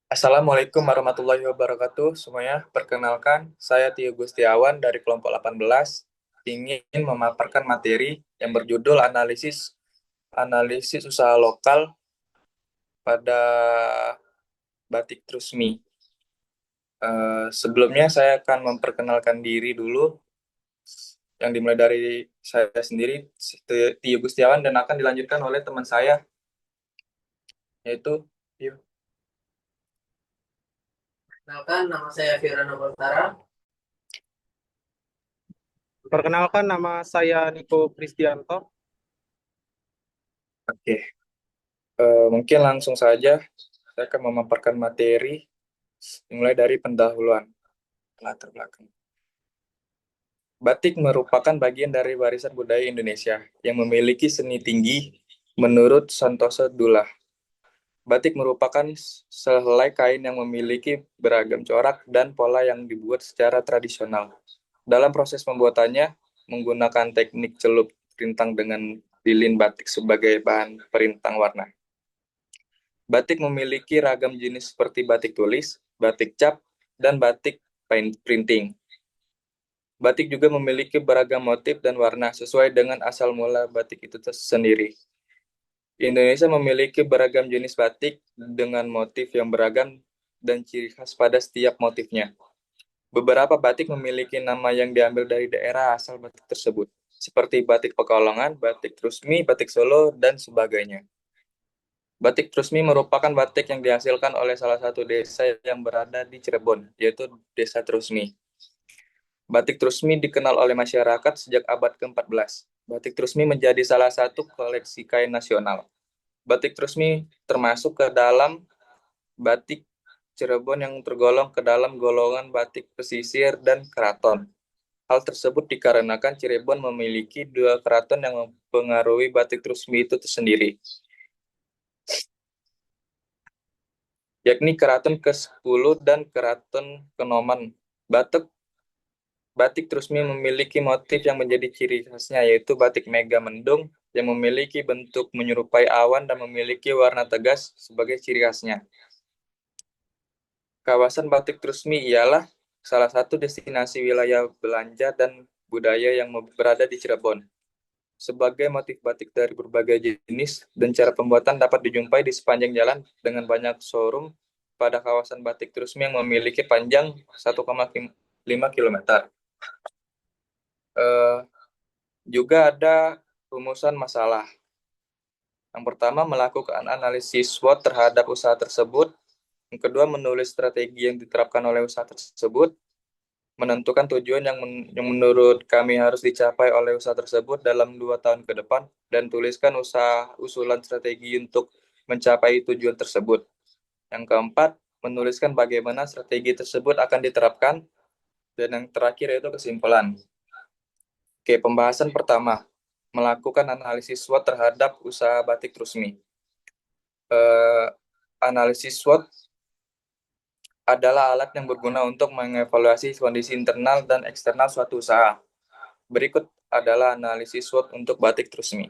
Assalamualaikum warahmatullahi wabarakatuh semuanya. Perkenalkan, saya Tio Gustiawan dari kelompok 18 ingin memaparkan materi yang berjudul analisis analisis usaha lokal pada Batik Trusmi. Sebelumnya saya akan memperkenalkan diri dulu yang dimulai dari saya sendiri, Tio Gustiawan, dan akan dilanjutkan oleh teman saya yaitu Tio. Kenalkan, nama saya Firana Baltara. Perkenalkan nama saya Niko Kristianto. Oke, mungkin langsung saja saya akan memaparkan materi dimulai dari pendahuluan latar belakang. Batik merupakan bagian dari warisan budaya Indonesia yang memiliki seni tinggi menurut Santoso Dullah. Batik merupakan sehelai kain yang memiliki beragam corak dan pola yang dibuat secara tradisional. Dalam proses pembuatannya, menggunakan teknik celup rintang dengan lilin batik sebagai bahan perintang warna. Batik memiliki ragam jenis seperti batik tulis, batik cap, dan batik printing. Batik juga memiliki beragam motif dan warna sesuai dengan asal mula batik itu sendiri. Indonesia memiliki beragam jenis batik dengan motif yang beragam dan ciri khas pada setiap motifnya. Beberapa batik memiliki nama yang diambil dari daerah asal batik tersebut, seperti batik Pekalongan, batik Trusmi, batik Solo, dan sebagainya. Batik Trusmi merupakan batik yang dihasilkan oleh salah satu desa yang berada di Cirebon, yaitu Desa Trusmi. Batik Trusmi dikenal oleh masyarakat sejak abad ke-14. Batik Trusmi menjadi salah satu koleksi kain nasional. Batik Trusmi termasuk ke dalam batik Cirebon yang tergolong ke dalam golongan batik pesisir dan keraton. Hal tersebut dikarenakan Cirebon memiliki dua keraton yang mempengaruhi batik Trusmi itu sendiri, yakni Keraton ke-10 dan Keraton Kanoman. Batik Trusmi memiliki motif yang menjadi ciri khasnya, yaitu batik mega mendung yang memiliki bentuk menyerupai awan dan memiliki warna tegas sebagai ciri khasnya. Kawasan Batik Trusmi ialah salah satu destinasi wilayah belanja dan budaya yang berada di Cirebon. Sebagai motif batik dari berbagai jenis dan cara pembuatan dapat dijumpai di sepanjang jalan dengan banyak showroom pada kawasan Batik Trusmi yang memiliki panjang 1,5 km. Eh, Juga ada rumusan masalah. Yang pertama, melakukan analisis SWOT terhadap usaha tersebut. Yang kedua, menulis strategi yang diterapkan oleh usaha tersebut. Menentukan tujuan yang menurut kami harus dicapai oleh usaha tersebut dalam 2 tahun ke depan. Dan tuliskan usulan strategi untuk mencapai tujuan tersebut. Yang keempat, menuliskan bagaimana strategi tersebut akan diterapkan. Dan yang terakhir yaitu kesimpulan. Oke, pembahasan pertama, melakukan analisis SWOT terhadap usaha Batik Trusmi. Eh, Analisis SWOT adalah alat yang berguna untuk mengevaluasi kondisi internal dan eksternal suatu usaha. Berikut adalah analisis SWOT untuk Batik Trusmi.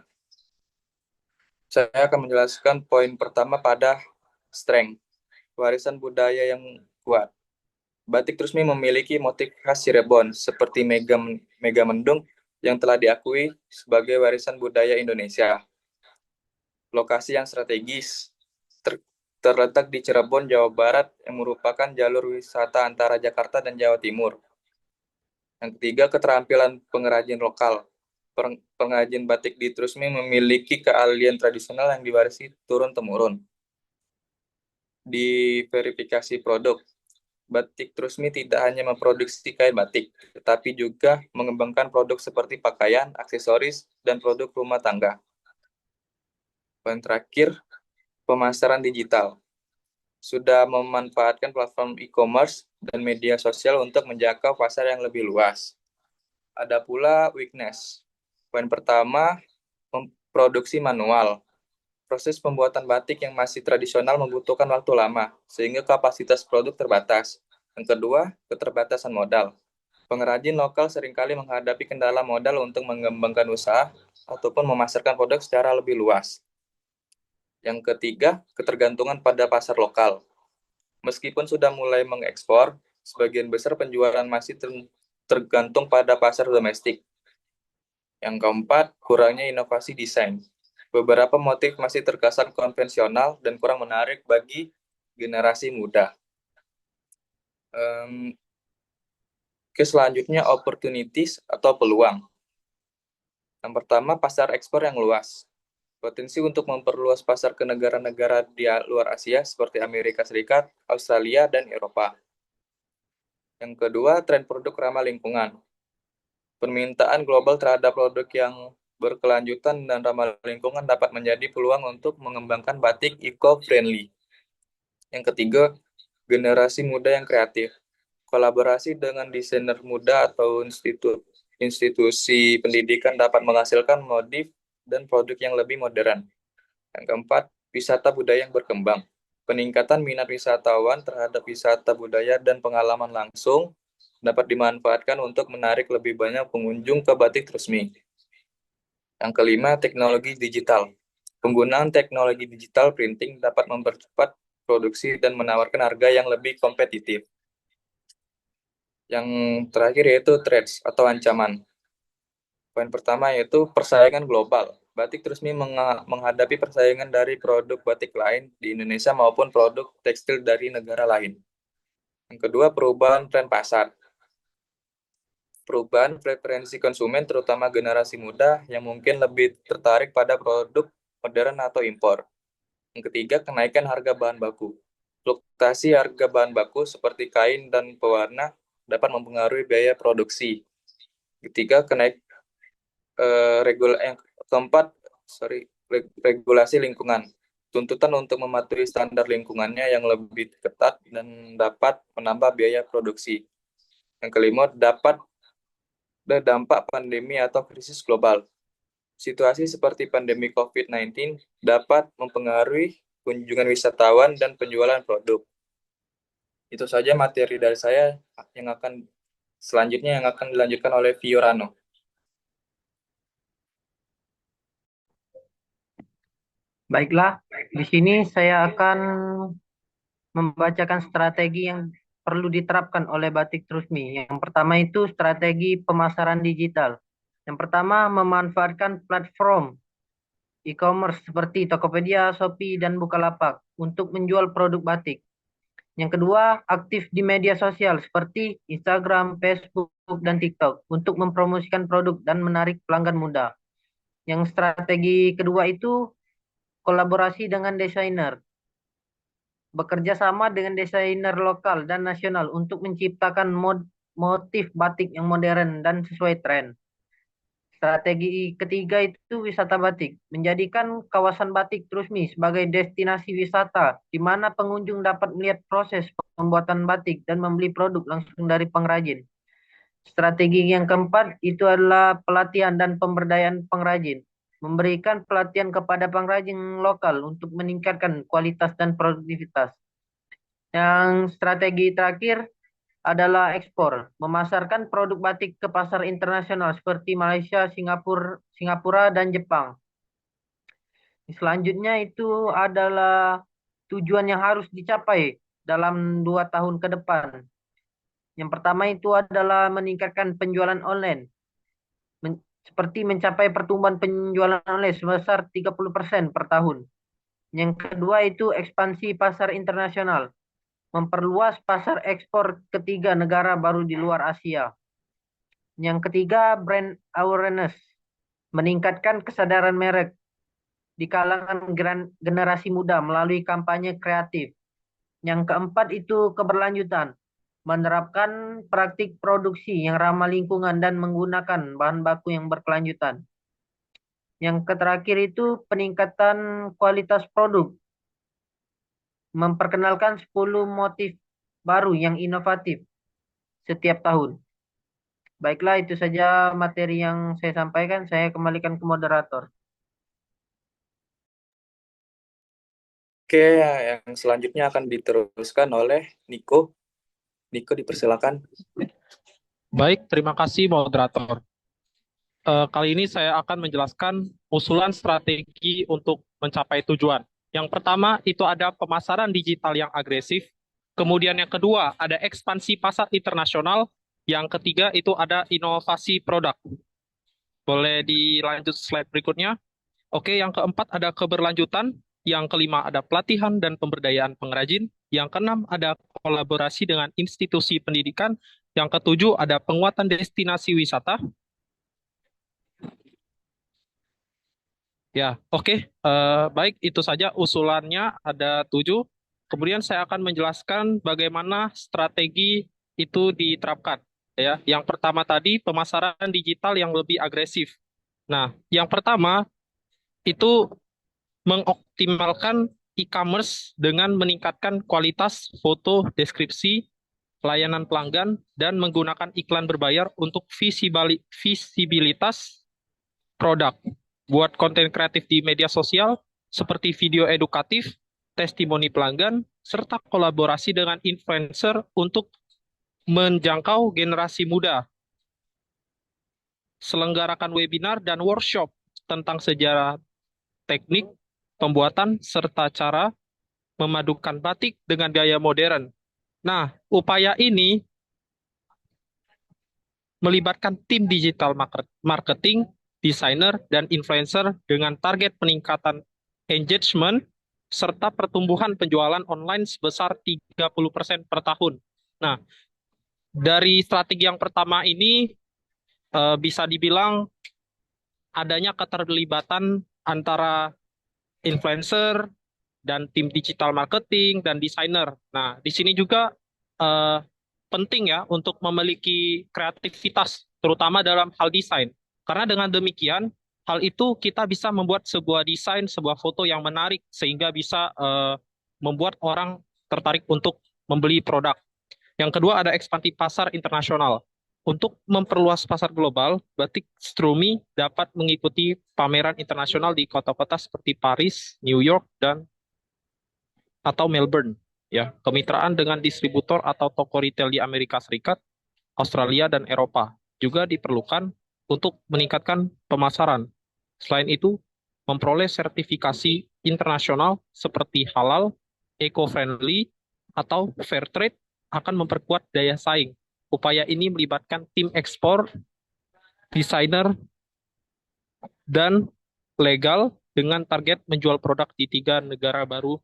Saya akan menjelaskan poin pertama pada strength, warisan budaya yang kuat. Batik Trusmi memiliki motif khas Cirebon seperti mega mendung yang telah diakui sebagai warisan budaya Indonesia. Lokasi yang strategis terletak di Cirebon, Jawa Barat yang merupakan jalur wisata antara Jakarta dan Jawa Timur. Yang ketiga, keterampilan pengrajin lokal. Pengrajin batik di Trusmi memiliki keahlian tradisional yang diwarisi turun-temurun. Di verifikasi produk, Batik Trusmi tidak hanya memproduksi kain batik, tetapi juga mengembangkan produk seperti pakaian, aksesoris, dan produk rumah tangga. Poin terakhir, pemasaran digital. Sudah memanfaatkan platform e-commerce dan media sosial untuk menjangkau pasar yang lebih luas. Ada pula weakness. Poin pertama, produksi manual. Proses pembuatan batik yang masih tradisional membutuhkan waktu lama, sehingga kapasitas produk terbatas. Yang kedua, keterbatasan modal. Pengrajin lokal seringkali menghadapi kendala modal untuk mengembangkan usaha ataupun memasarkan produk secara lebih luas. Yang ketiga, ketergantungan pada pasar lokal. Meskipun sudah mulai mengekspor, sebagian besar penjualan masih tergantung pada pasar domestik. Yang keempat, kurangnya inovasi desain. Beberapa motif masih terkesan konvensional dan kurang menarik bagi generasi muda. Selanjutnya, opportunities atau peluang. Yang pertama, pasar ekspor yang luas. Potensi untuk memperluas pasar ke negara-negara di luar Asia seperti Amerika Serikat, Australia, dan Eropa. Yang kedua, tren produk ramah lingkungan. Permintaan global terhadap produk yang berkelanjutan dan ramah lingkungan dapat menjadi peluang untuk mengembangkan batik eco-friendly. Yang ketiga, generasi muda yang kreatif. Kolaborasi dengan desainer muda atau institusi pendidikan dapat menghasilkan motif dan produk yang lebih modern. Yang keempat, wisata budaya yang berkembang. Peningkatan minat wisatawan terhadap wisata budaya dan pengalaman langsung dapat dimanfaatkan untuk menarik lebih banyak pengunjung ke Batik Trusmi. Yang kelima, teknologi digital. Penggunaan teknologi digital printing dapat mempercepat produksi dan menawarkan harga yang lebih kompetitif. Yang terakhir yaitu threats atau ancaman. Poin pertama yaitu persaingan global. Batik Trusmi menghadapi persaingan dari produk batik lain di Indonesia maupun produk tekstil dari negara lain. Yang kedua, perubahan tren pasar. Perubahan preferensi konsumen terutama generasi muda yang mungkin lebih tertarik pada produk modern atau impor. Yang ketiga, kenaikan harga bahan baku. Fluktuasi harga bahan baku seperti kain dan pewarna dapat mempengaruhi biaya produksi. Ketiga, regulasi lingkungan. Tuntutan untuk mematuhi standar lingkungannya yang lebih ketat dan dapat menambah biaya produksi. Yang kelima, dapat dampak pandemi atau krisis global. Situasi seperti pandemi COVID-19 dapat mempengaruhi kunjungan wisatawan dan penjualan produk. Itu saja materi dari saya yang akan dilanjutkan oleh Fiorano. Baiklah, di sini saya akan membacakan strategi yang perlu diterapkan oleh Batik Trusmi. Yang pertama itu strategi pemasaran digital. Yang pertama, memanfaatkan platform e-commerce seperti Tokopedia, Shopee, dan Bukalapak untuk menjual produk batik. Yang kedua, aktif di media sosial seperti Instagram, Facebook, dan TikTok untuk mempromosikan produk dan menarik pelanggan muda. Yang strategi kedua itu kolaborasi dengan desainer. Bekerja sama dengan desainer lokal dan nasional untuk menciptakan motif batik yang modern dan sesuai tren. Strategi ketiga itu wisata batik, menjadikan kawasan Batik Trusmi sebagai destinasi wisata, di mana pengunjung dapat melihat proses pembuatan batik dan membeli produk langsung dari pengrajin. Strategi yang keempat itu adalah pelatihan dan pemberdayaan pengrajin, memberikan pelatihan kepada pengrajin lokal untuk meningkatkan kualitas dan produktivitas. Yang strategi terakhir adalah ekspor, memasarkan produk batik ke pasar internasional seperti Malaysia, Singapura, dan Jepang. Selanjutnya itu adalah tujuan yang harus dicapai dalam 2 tahun ke depan. Yang pertama itu adalah meningkatkan penjualan online, seperti mencapai pertumbuhan penjualan online sebesar 30% per tahun. Yang kedua itu ekspansi pasar internasional, memperluas pasar ekspor ke 3 negara baru di luar Asia. Yang ketiga, brand awareness, meningkatkan kesadaran merek di kalangan generasi muda melalui kampanye kreatif. Yang keempat itu keberlanjutan, menerapkan praktik produksi yang ramah lingkungan dan menggunakan bahan baku yang berkelanjutan. Yang terakhir itu peningkatan kualitas produk, memperkenalkan 10 motif baru yang inovatif setiap tahun. Baiklah, itu saja materi yang saya sampaikan. Saya kembalikan ke moderator. Oke, yang selanjutnya akan diteruskan oleh Niko. Niko, dipersilakan. Baik, terima kasih moderator. Kali ini saya akan menjelaskan usulan strategi untuk mencapai tujuan, Yang pertama itu ada pemasaran digital yang agresif. Kemudian yang kedua ada ekspansi pasar internasional. Yang ketiga itu ada inovasi produk. Boleh dilanjut slide berikutnya. Oke, yang keempat ada keberlanjutan. Yang kelima ada pelatihan dan pemberdayaan pengrajin. Yang keenam ada kolaborasi dengan institusi pendidikan. Yang ketujuh ada penguatan destinasi wisata. Ya, oke. Baik, itu saja usulannya ada 7. Kemudian saya akan menjelaskan bagaimana strategi itu diterapkan. Ya, yang pertama tadi pemasaran digital yang lebih agresif. Nah, yang pertama itu mengoptimalkan e-commerce dengan meningkatkan kualitas foto, deskripsi, layanan pelanggan, dan menggunakan iklan berbayar untuk visibilitas produk. Buat konten kreatif di media sosial seperti video edukatif, testimoni pelanggan, serta kolaborasi dengan influencer untuk menjangkau generasi muda. Selenggarakan webinar dan workshop tentang sejarah teknik, pembuatan, serta cara memadukan batik dengan gaya modern. Nah, upaya ini melibatkan tim digital marketing, desainer, dan influencer dengan target peningkatan engagement serta pertumbuhan penjualan online sebesar 30% per tahun. Nah, dari strategi yang pertama ini bisa dibilang adanya keterlibatan antara influencer dan tim digital marketing dan desainer. Nah, di sini juga eh, penting ya untuk memiliki kreativitas, terutama dalam hal desain. Karena dengan demikian, hal itu kita bisa membuat sebuah desain, sebuah foto yang menarik, sehingga bisa membuat orang tertarik untuk membeli produk. Yang kedua ada ekspansi pasar internasional. Untuk memperluas pasar global, Batik Strumi dapat mengikuti pameran internasional di kota-kota seperti Paris, New York, dan atau Melbourne. Ya, kemitraan dengan distributor atau toko retail di Amerika Serikat, Australia, dan Eropa juga diperlukan untuk meningkatkan pemasaran. Selain itu, memperoleh sertifikasi internasional seperti halal, eco-friendly, atau fair trade akan memperkuat daya saing. Upaya ini melibatkan tim ekspor, desainer, dan legal dengan target menjual produk di 3 negara baru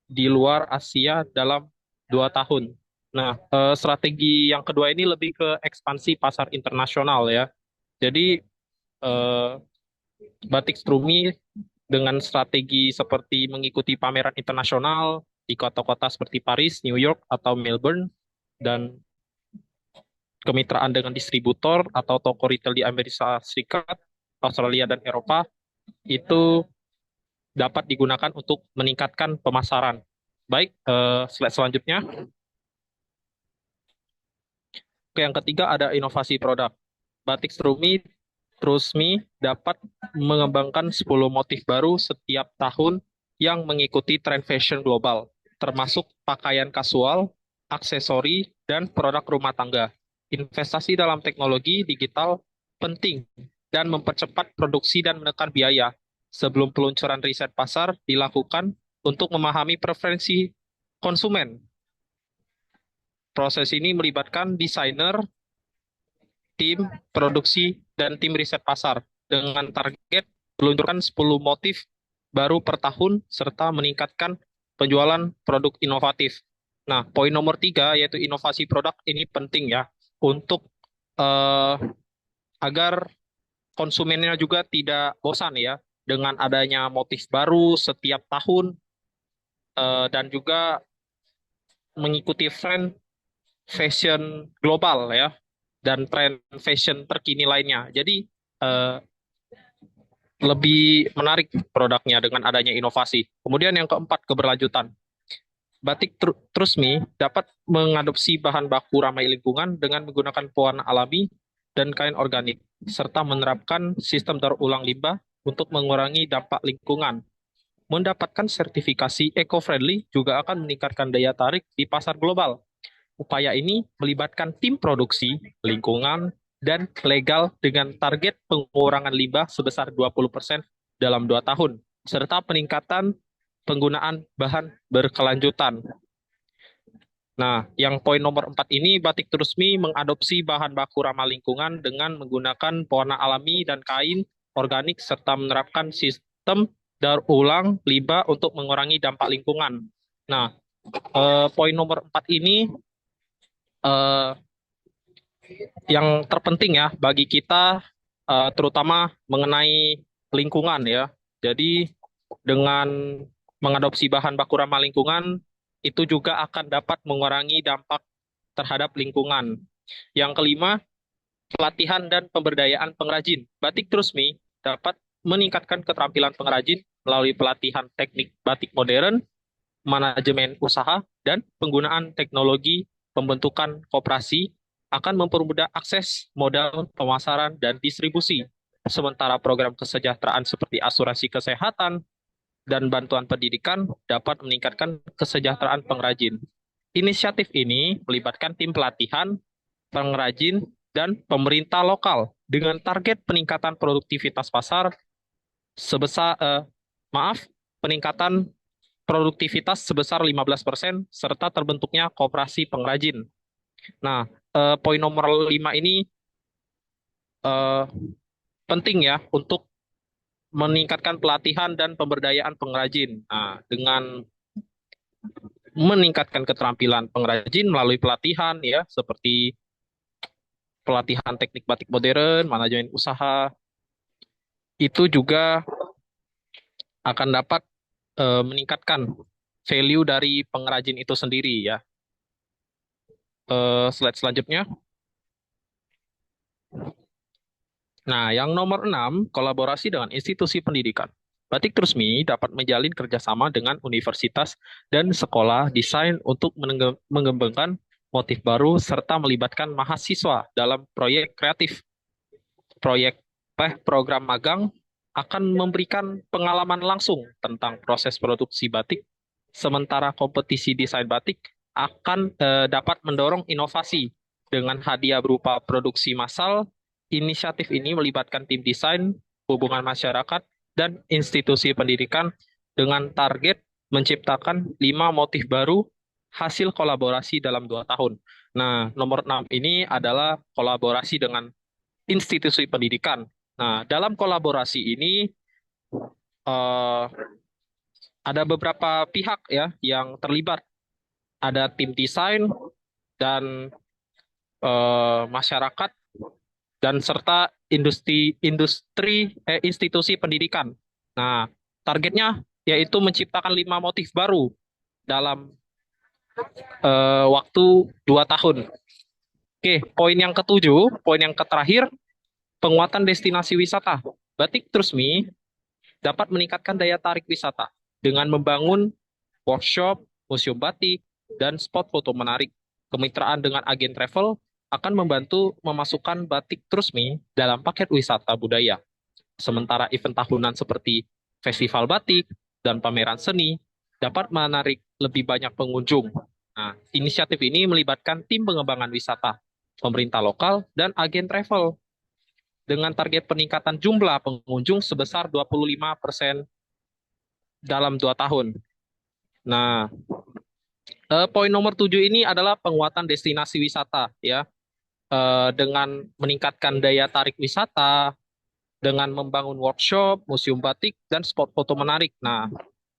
di luar Asia dalam 2 tahun. Nah, strategi yang kedua ini lebih ke ekspansi pasar internasional ya. Jadi, eh, Batik Strumi dengan strategi seperti mengikuti pameran internasional di kota-kota seperti Paris, New York, atau Melbourne, dan kemitraan dengan distributor atau toko retail di Amerika Serikat, Australia, dan Eropa, itu dapat digunakan untuk meningkatkan pemasaran. Baik, slide selanjutnya. Oke, yang ketiga ada inovasi produk. Batik Trusmi dapat mengembangkan 10 motif baru setiap tahun yang mengikuti tren fashion global, termasuk pakaian kasual, aksesori, dan produk rumah tangga. Investasi dalam teknologi digital penting dan mempercepat produksi dan menekan biaya. Sebelum peluncuran riset pasar dilakukan untuk memahami preferensi konsumen. Proses ini melibatkan desainer, tim produksi, dan tim riset pasar dengan target meluncurkan 10 motif baru per tahun serta meningkatkan penjualan produk inovatif. Nah, poin nomor 3 yaitu inovasi produk ini penting ya untuk agar konsumennya juga tidak bosan ya dengan adanya motif baru setiap tahun dan juga mengikuti tren fashion global ya dan tren fashion terkini lainnya. Jadi lebih menarik produknya dengan adanya inovasi. Kemudian yang keempat, keberlanjutan. Batik Trusmi dapat mengadopsi bahan baku ramah lingkungan dengan menggunakan pewarna alami dan kain organik, serta menerapkan sistem daur ulang limbah untuk mengurangi dampak lingkungan. Mendapatkan sertifikasi eco-friendly juga akan meningkatkan daya tarik di pasar global. Upaya ini melibatkan tim produksi, lingkungan, dan legal dengan target pengurangan limbah sebesar 20% dalam 2 tahun, serta peningkatan penggunaan bahan berkelanjutan. Nah, yang poin nomor 4 ini, Batik Trusmi mengadopsi bahan baku ramah lingkungan dengan menggunakan pewarna alami dan kain organik serta menerapkan sistem daur ulang limbah untuk mengurangi dampak lingkungan. Nah, poin nomor 4 ini eh, yang terpenting ya bagi kita, terutama mengenai lingkungan ya. Jadi dengan mengadopsi bahan baku ramah lingkungan itu juga akan dapat mengurangi dampak terhadap lingkungan. Yang kelima, pelatihan dan pemberdayaan pengrajin. Batik Trusmi dapat meningkatkan keterampilan pengrajin melalui pelatihan teknik batik modern, manajemen usaha, dan penggunaan teknologi pembentukan koperasi akan mempermudah akses modal pemasaran dan distribusi. Sementara program kesejahteraan seperti asuransi kesehatan dan bantuan pendidikan dapat meningkatkan kesejahteraan pengrajin. Inisiatif ini melibatkan tim pelatihan, pengrajin, dan pemerintah lokal dengan target peningkatan produktivitas pasar sebesar peningkatan produktivitas sebesar 15% serta terbentuknya koperasi pengrajin. Nah, poin nomor 5 ini eh, penting ya untuk meningkatkan pelatihan dan pemberdayaan pengrajin. Nah, dengan meningkatkan keterampilan pengrajin melalui pelatihan ya seperti pelatihan teknik batik modern, manajemen usaha itu juga akan dapat meningkatkan value dari pengrajin itu sendiri ya. Slide selanjutnya. Nah, yang nomor 6, kolaborasi dengan institusi pendidikan. Batik Trusmi dapat menjalin kerjasama dengan universitas dan sekolah desain untuk mengembangkan motif baru serta melibatkan mahasiswa dalam proyek kreatif. Proyek program magang akan memberikan pengalaman langsung tentang proses produksi batik, sementara kompetisi desain batik akan dapat mendorong inovasi dengan hadiah berupa produksi massal. Inisiatif ini melibatkan tim desain, hubungan masyarakat, dan institusi pendidikan dengan target menciptakan 5 motif baru hasil kolaborasi dalam 2 tahun. Nah, nomor 6 ini adalah kolaborasi dengan institusi pendidikan. Nah, dalam kolaborasi ini eh, ada beberapa pihak ya yang terlibat. Ada tim desain dan masyarakat dan serta institusi pendidikan. Nah, targetnya yaitu menciptakan 5 motif baru dalam waktu 2 tahun. Oke, poin yang ketujuh, poin yang terakhir, penguatan destinasi wisata. Batik Trusmi dapat meningkatkan daya tarik wisata dengan membangun workshop, museum batik, dan spot foto menarik. Kemitraan dengan agen travel akan membantu memasukkan Batik Trusmi dalam paket wisata budaya. Sementara event tahunan seperti festival batik dan pameran seni dapat menarik lebih banyak pengunjung. Nah, inisiatif ini melibatkan tim pengembangan wisata, pemerintah lokal, dan agen travel dengan target peningkatan jumlah pengunjung sebesar 25% dalam 2 tahun. Nah, poin nomor 7 ini adalah penguatan destinasi wisata ya. Dengan meningkatkan daya tarik wisata, dengan membangun workshop, museum batik, dan spot foto menarik. Nah,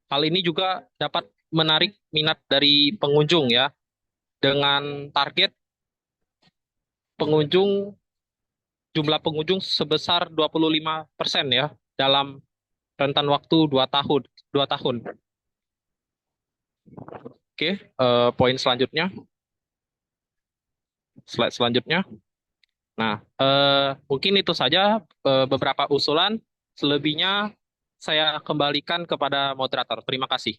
hal ini juga dapat menarik minat dari pengunjung ya, dengan target pengunjung jumlah pengunjung sebesar 25% ya dalam rentan waktu 2 tahun. 2 tahun. Oke, poin selanjutnya. Slide selanjutnya. Nah, mungkin itu saja beberapa usulan. Selebihnya saya kembalikan kepada moderator. Terima kasih.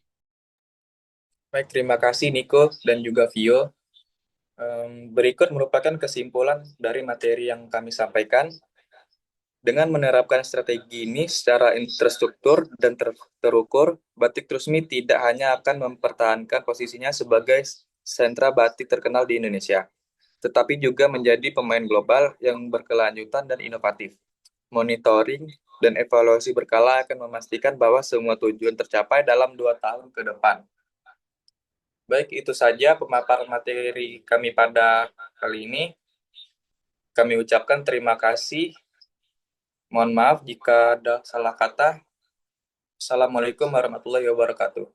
Baik, terima kasih Niko dan juga Vio. Berikut merupakan kesimpulan dari materi yang kami sampaikan. Dengan menerapkan strategi ini secara terstruktur dan terukur, Batik Trusmi tidak hanya akan mempertahankan posisinya sebagai sentra batik terkenal di Indonesia, tetapi juga menjadi pemain global yang berkelanjutan dan inovatif. Monitoring dan evaluasi berkala akan memastikan bahwa semua tujuan tercapai dalam 2 tahun ke depan. Baik, itu saja pemaparan materi kami pada kali ini. Kami ucapkan terima kasih. Mohon maaf jika ada salah kata. Assalamualaikum warahmatullahi wabarakatuh.